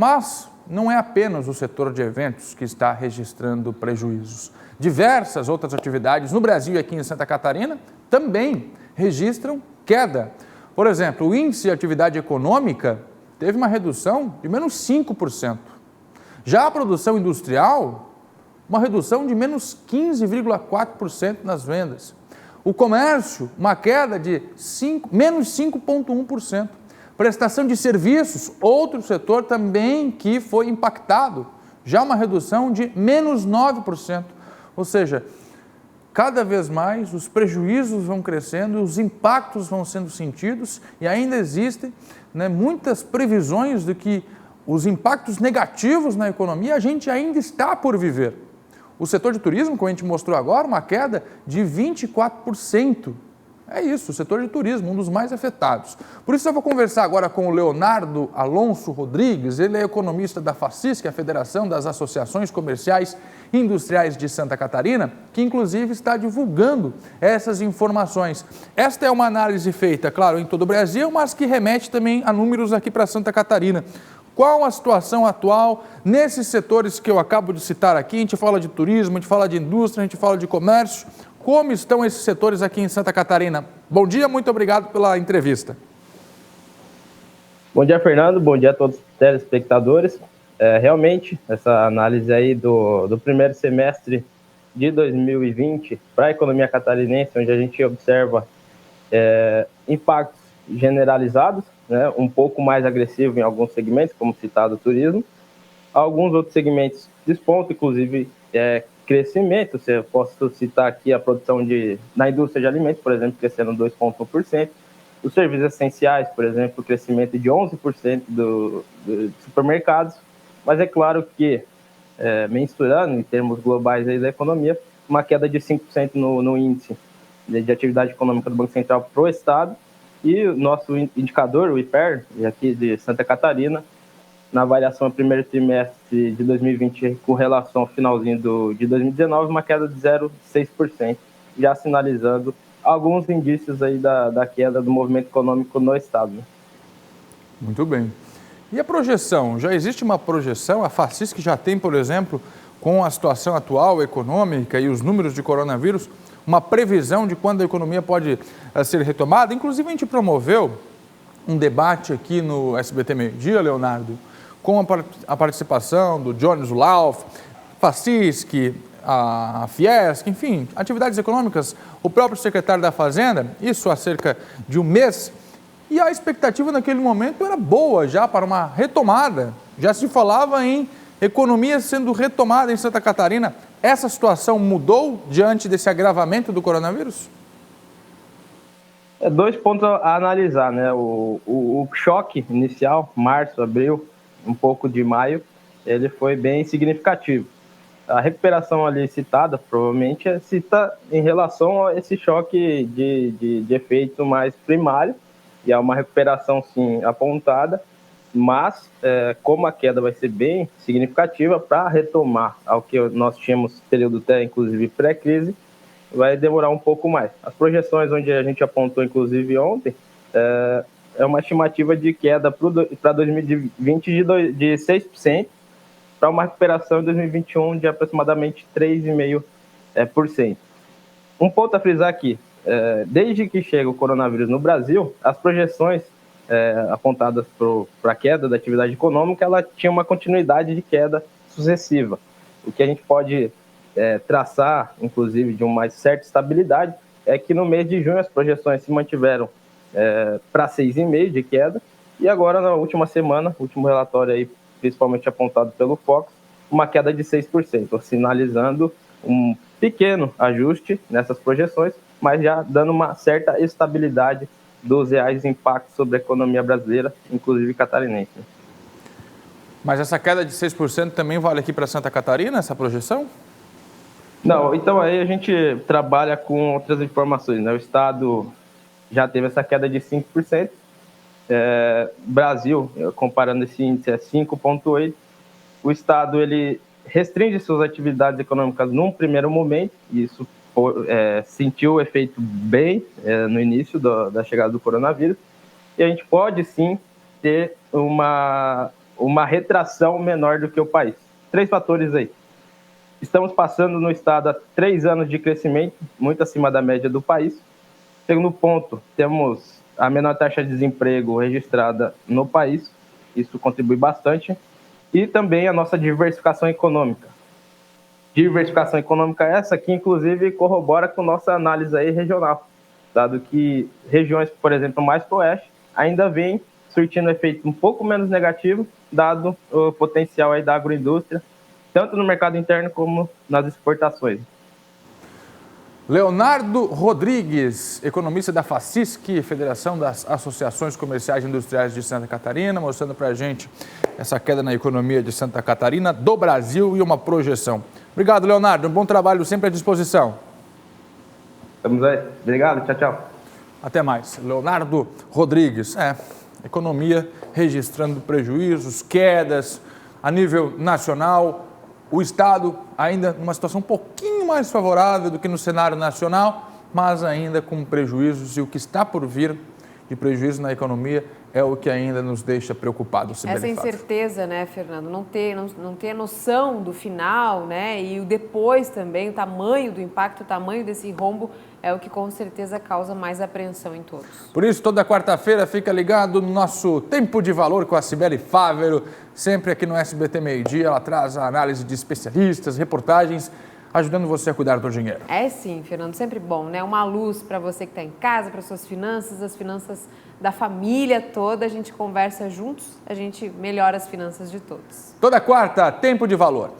Mas não é apenas o setor de eventos que está registrando prejuízos. Diversas outras atividades no Brasil e aqui em Santa Catarina também registram queda. Por exemplo, o índice de atividade econômica teve uma redução de menos 5%. Já a produção industrial, uma redução de menos 15,4% nas vendas. O comércio, uma queda de menos 5,1%. Prestação de serviços, outro setor também que foi impactado, já uma redução de menos 9%. Ou seja, cada vez mais os prejuízos vão crescendo, os impactos vão sendo sentidos e ainda existem muitas previsões de que os impactos negativos na economia a gente ainda está por viver. O setor de turismo, como a gente mostrou agora, uma queda de 24%. É isso, o setor de turismo, um dos mais afetados. Por isso eu vou conversar agora com o Leonardo Alonso Rodrigues, ele é economista da FACIS, que é a Federação das Associações Comerciais e Industriais de Santa Catarina, que inclusive está divulgando essas informações. Esta é uma análise feita, claro, em todo o Brasil, mas que remete também a números aqui para Santa Catarina. Qual a situação atual nesses setores que eu acabo de citar aqui? A gente fala de turismo, a gente fala de indústria, a gente fala de comércio. Como estão esses setores aqui em Santa Catarina? Bom dia, muito obrigado pela entrevista. Bom dia, Fernando. Bom dia a todos os telespectadores. Realmente, essa análise aí do primeiro semestre de 2020 para a economia catarinense, onde a gente observa impactos generalizados, né, um pouco mais agressivo em alguns segmentos, como citado o turismo. Alguns outros segmentos despontam, inclusive crescimento. Eu posso citar aqui a produção na indústria de alimentos, por exemplo, crescendo 2,1%. Os serviços essenciais, por exemplo, crescimento de 11% dos supermercados. Mas é claro que, mensurando em termos globais aí da economia, uma queda de 5% no índice de atividade econômica do Banco Central para o Estado. E o nosso indicador, o IPER, aqui de Santa Catarina, na avaliação do primeiro trimestre de 2020 com relação ao finalzinho de 2019, uma queda de 0,6%, já sinalizando alguns indícios aí da queda do movimento econômico no Estado. Né? Muito bem. E a projeção? Já existe uma projeção? A FACIS que já tem, por exemplo, com a situação atual econômica e os números de coronavírus, uma previsão de quando a economia pode ser retomada? Inclusive, a gente promoveu um debate aqui no SBT Meio Dia, Leonardo, com a participação do Jones Lauf, FACISC, a Fiesc, enfim, atividades econômicas, o próprio secretário da Fazenda, isso há cerca de um mês, e a expectativa naquele momento era boa já para uma retomada. Já se falava em economia sendo retomada em Santa Catarina. Essa situação mudou diante desse agravamento do coronavírus? Dois pontos a analisar, né? O choque inicial, março, abril, um pouco de maio, ele foi bem significativo. A recuperação ali citada, provavelmente, cita em relação a esse choque de efeito mais primário, e é uma recuperação, sim, apontada, mas como a queda vai ser bem significativa, para retomar ao que nós tínhamos período até, inclusive, pré-crise, vai demorar um pouco mais. As projeções, onde a gente apontou, inclusive, ontem, é uma estimativa de queda para 2020 de 6%, para uma recuperação em 2021 de aproximadamente 3,5%. Um ponto a frisar aqui, desde que chega o coronavírus no Brasil, as projeções apontadas para a queda da atividade econômica, ela tinha uma continuidade de queda sucessiva. O que a gente pode traçar, inclusive, de uma certa estabilidade, é que no mês de junho as projeções se mantiveram para 6,5% de queda, e agora na última semana, último relatório aí, principalmente apontado pelo Fox, uma queda de 6%, sinalizando um pequeno ajuste nessas projeções, mas já dando uma certa estabilidade dos reais impactos sobre a economia brasileira, inclusive catarinense. Mas essa queda de 6% também vale aqui para Santa Catarina, essa projeção? Não, então aí a gente trabalha com outras informações, né? O Estado já teve essa queda de 5%, Brasil, comparando esse índice, é 5,8%. O Estado, ele restringe suas atividades econômicas num primeiro momento, e isso sentiu o efeito bem no início da chegada do coronavírus, e a gente pode sim ter uma retração menor do que o país. 3 fatores aí. Estamos passando no estado há 3 anos de crescimento, muito acima da média do país. Segundo ponto, temos a menor taxa de desemprego registrada no país, isso contribui bastante. E também a nossa diversificação econômica. Diversificação econômica essa que, inclusive, corrobora com nossa análise aí regional, dado que regiões, por exemplo, mais para o oeste, ainda vêm surtindo efeito um pouco menos negativo, dado o potencial aí da agroindústria, tanto no mercado interno como nas exportações. Leonardo Rodrigues, economista da FACISC, Federação das Associações Comerciais e Industriais de Santa Catarina, mostrando para a gente essa queda na economia de Santa Catarina, do Brasil e uma projeção. Obrigado, Leonardo. Um bom trabalho sempre à disposição. Estamos aí. Obrigado. Tchau, tchau. Até mais. Leonardo Rodrigues. Economia registrando prejuízos, quedas a nível nacional. O Estado ainda numa situação um pouquinho mais favorável do que no cenário nacional, mas ainda com prejuízos, e o que está por vir de prejuízo na economia é o que ainda nos deixa preocupados. Essa incerteza, né, Fernando? Não ter a noção do final, né, e o depois também, o tamanho do impacto, o tamanho desse rombo é o que com certeza causa mais apreensão em todos. Por isso, toda quarta-feira fica ligado no nosso Tempo de Valor com a Cibele Fávero, sempre aqui no SBT Meio Dia. Ela traz a análise de especialistas, reportagens, ajudando você a cuidar do dinheiro. É sim, Fernando, sempre bom, né? Uma luz para você que está em casa, para suas finanças, as finanças da família toda. A gente conversa juntos, a gente melhora as finanças de todos. Toda quarta, Tempo de Valor.